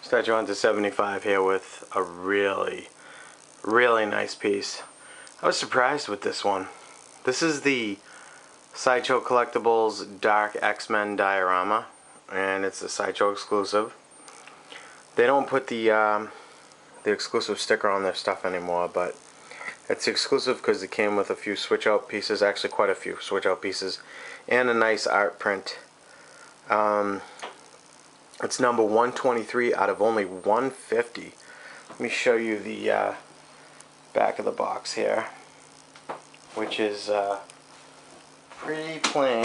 Sideshow on to 75 here with a really nice piece. I was surprised with this one. This is the Sideshow Collectibles Dark X-Men Diorama, and it's a Sideshow exclusive. They don't put the exclusive sticker on their stuff anymore, but it's exclusive because it came with a few switch out pieces, actually quite a few switch out pieces, and a nice art print. It's number 123 out of only 150. Let me show you the back of the box here, which is pretty plain.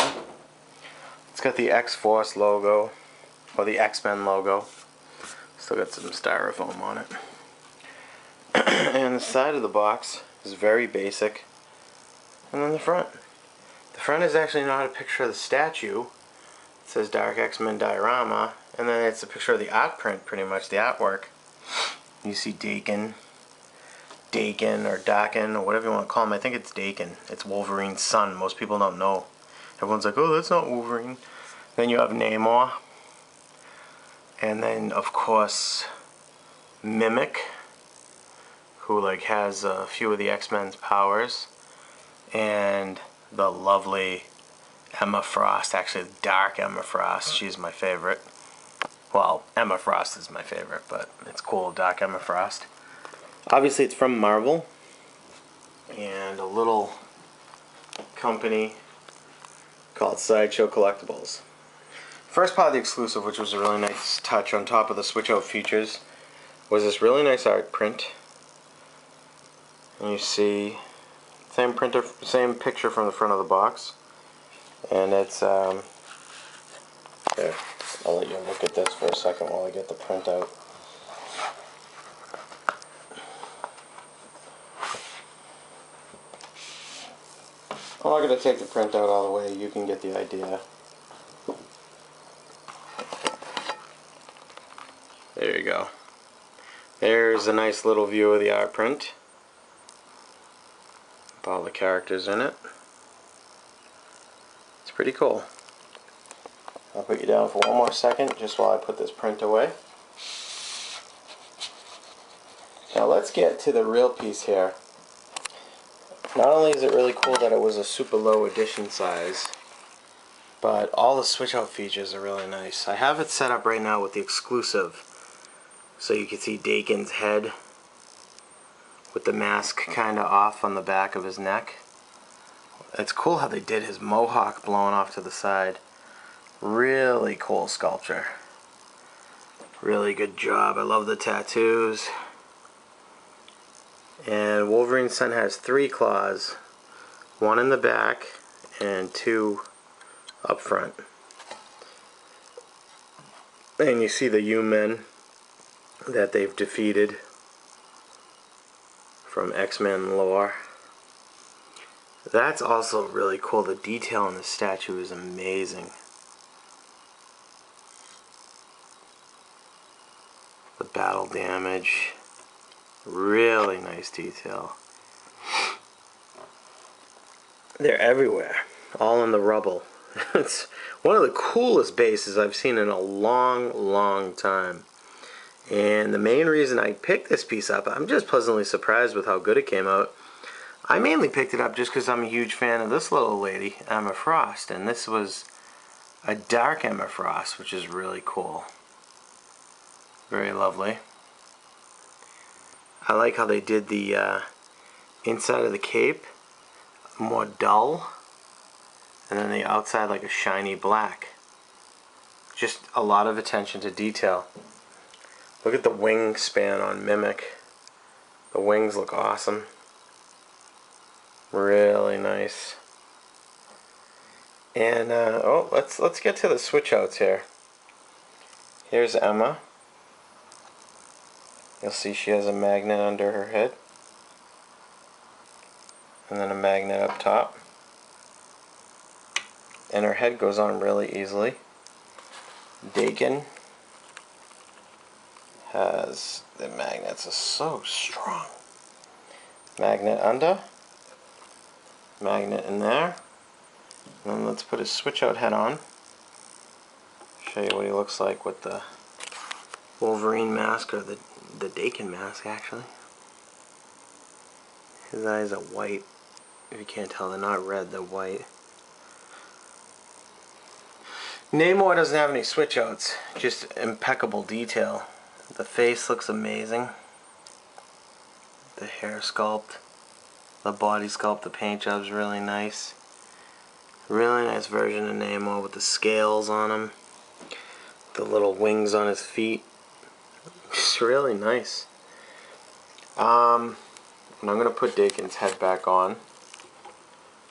It's got the X-Force logo, or the X-Men logo. Still got some styrofoam on it. And the side of the box is very basic. And then the front. The front is actually not a picture of the statue. It says Dark X-Men Diorama, and then it's a picture of the art print, pretty much, the artwork. You see Dakin, or Dakin, or whatever you want to call him. I think it's Dakin. It's Wolverine's son. Most people don't know. Everyone's like, oh, that's not Wolverine. Then you have Namor. And then, of course, Mimic, who has a few of the X-Men's powers. And the lovely Emma Frost, actually dark Emma Frost. She's my favorite. Well, Emma Frost is my favorite, but it's cool, dark Emma Frost. Obviously it's from Marvel, and a little company called Sideshow Collectibles. First part of the exclusive, which was a really nice touch on top of the switch out features, was this really nice art print. And you see same picture from the front of the box. And it's, here, I'll let you look at this for a second while I get the print out. I'm not going to take the print out all the way, you can get the idea. There you go. There's a nice little view of the art print, with all the characters in it. It's pretty cool. I'll put you down for one more second just while I put this print away. Now let's get to the real piece here. Not only is it really cool that it was a super low edition size, but all the switch out features are really nice. I have it set up right now with the exclusive, so you can see Dakin's head with the mask kind of off on the back of his neck. It's cool how they did his mohawk blowing off to the side. Really cool sculpture. Really good job. I love the tattoos. And Wolverine's son has 3 claws. 1 in the back and 2 up front. And you see the U-Men that they've defeated from X-Men lore. That's also really cool. The detail in the statue is amazing. The battle damage. Really nice detail. They're everywhere. All in the rubble. It's one of the coolest bases I've seen in a long time. And the main reason I picked this piece up, I'm just pleasantly surprised with how good it came out. I mainly picked it up just because I'm a huge fan of this little lady, Emma Frost, and this was a dark Emma Frost, which is really cool. Very lovely. I like how they did the inside of the cape more dull, and then the outside like a shiny black. Just a lot of attention to detail. Look at the wingspan on Mimic. The wings look awesome. Really nice. And oh, let's get to the switch outs here. Here's Emma. You'll see she has a magnet under her head, and then a magnet up top. And her head goes on really easily. Dakin has the magnets, are so strong. Magnet under. Magnet in there. And then let's put his switch out head on. Show you what he looks like with the Wolverine mask, or the Dakin mask actually. His eyes are white. If you can't tell, they're not red, they're white. Namor doesn't have any switch outs, just impeccable detail. The face looks amazing. The hair sculpt, the body sculpt, the paint job's really nice. Really nice version of Namor with the scales on him, the little wings on his feet. Just really nice. And I'm going to put Dakin's head back on,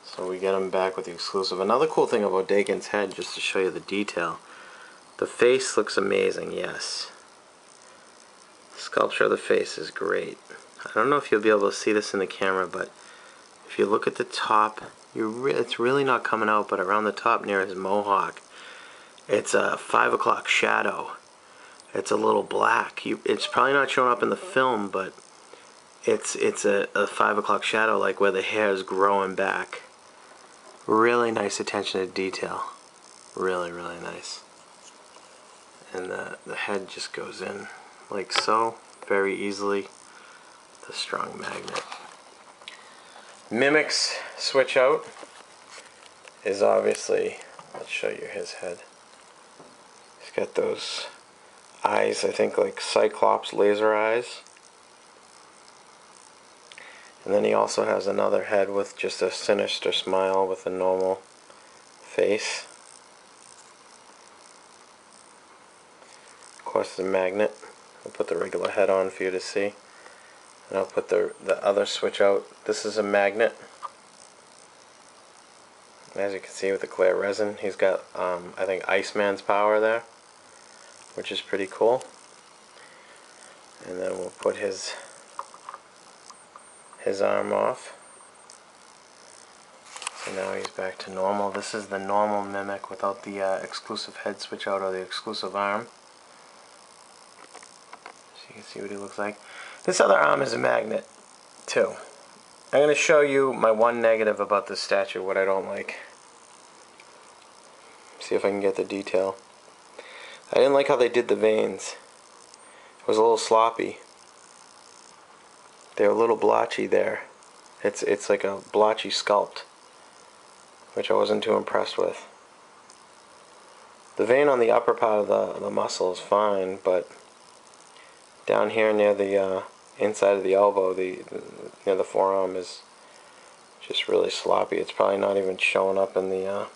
so we get him back with the exclusive. Another cool thing about Dakin's head, just to show you the detail, the face looks amazing, yes. The sculpture of the face is great. I don't know if you'll be able to see this in the camera, but if you look at the top, it's really not coming out, but around the top near his mohawk, it's a 5 o'clock shadow. It's a little black. It's probably not showing up in the film, but it's a 5 o'clock shadow, like where the hair is growing back. Really nice attention to detail. Really, really nice. And the head just goes in like so, very easily. The strong magnet. Mimic's switch out is obviously, let's show you his head. He's got those eyes, I think like Cyclops laser eyes. And then he also has another head with just a sinister smile with a normal face. Of course, the magnet. I'll put the regular head on for you to see. And I'll put the other switch out. This is a magnet. As you can see with the clear resin, he's got, I think, Iceman's power there, which is pretty cool. And then we'll put his arm off. So now he's back to normal. This is the normal Mimic without the exclusive head switch out or the exclusive arm. So you can see what he looks like. This other arm is a magnet, too. I'm going to show you my one negative about this statue, what I don't like. See if I can get the detail. I didn't like how they did the veins. It was a little sloppy. They're a little blotchy there. It's like a blotchy sculpt, which I wasn't too impressed with. The vein on the upper part of the muscle is fine, but down here near the inside of the elbow, near the forearm, is just really sloppy. It's probably not even showing up in the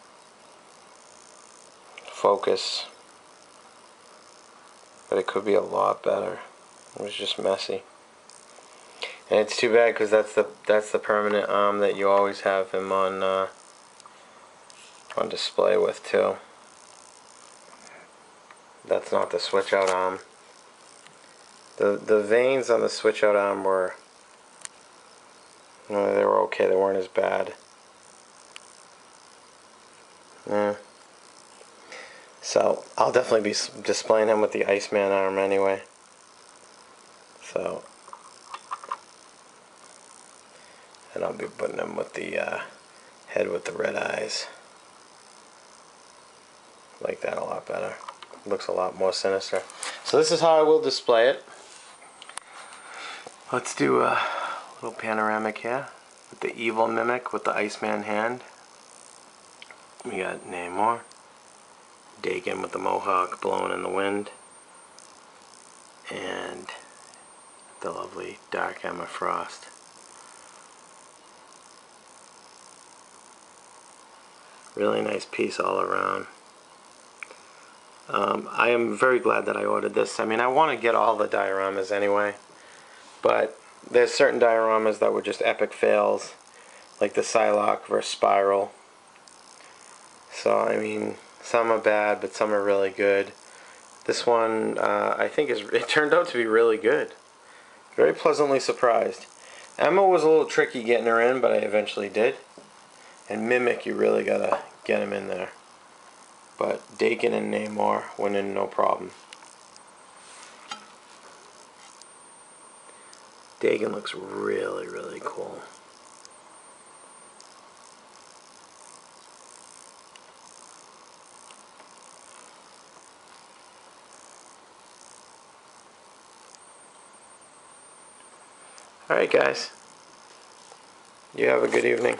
focus, but it could be a lot better. It was just messy, and it's too bad because that's the permanent arm that you always have him on display with too. That's not the switch out arm. The veins on the switch out arm were, they were okay. They weren't as bad. Yeah. So I'll definitely be displaying him with the Iceman arm anyway. So, and I'll be putting him with the head with the red eyes. Like that a lot better. Looks a lot more sinister. So this is how I will display it. Let's do a little panoramic here with the evil Mimic with the Iceman hand. We got Namor, Dakin with the mohawk blowing in the wind, and the lovely Dark Emma Frost. Really nice piece all around. I am very glad that I ordered this. I mean, I want to get all the dioramas anyway, but there's certain dioramas that were just epic fails, like the Psylocke vs. Spiral. So, I mean, some are bad, but some are really good. This one, I think, it turned out to be really good. Very pleasantly surprised. Emma was a little tricky getting her in, but I eventually did. And Mimic, you really gotta get him in there. But Dakin and Namor went in no problem. Dakin looks really, really cool. Alright guys, you have a good evening.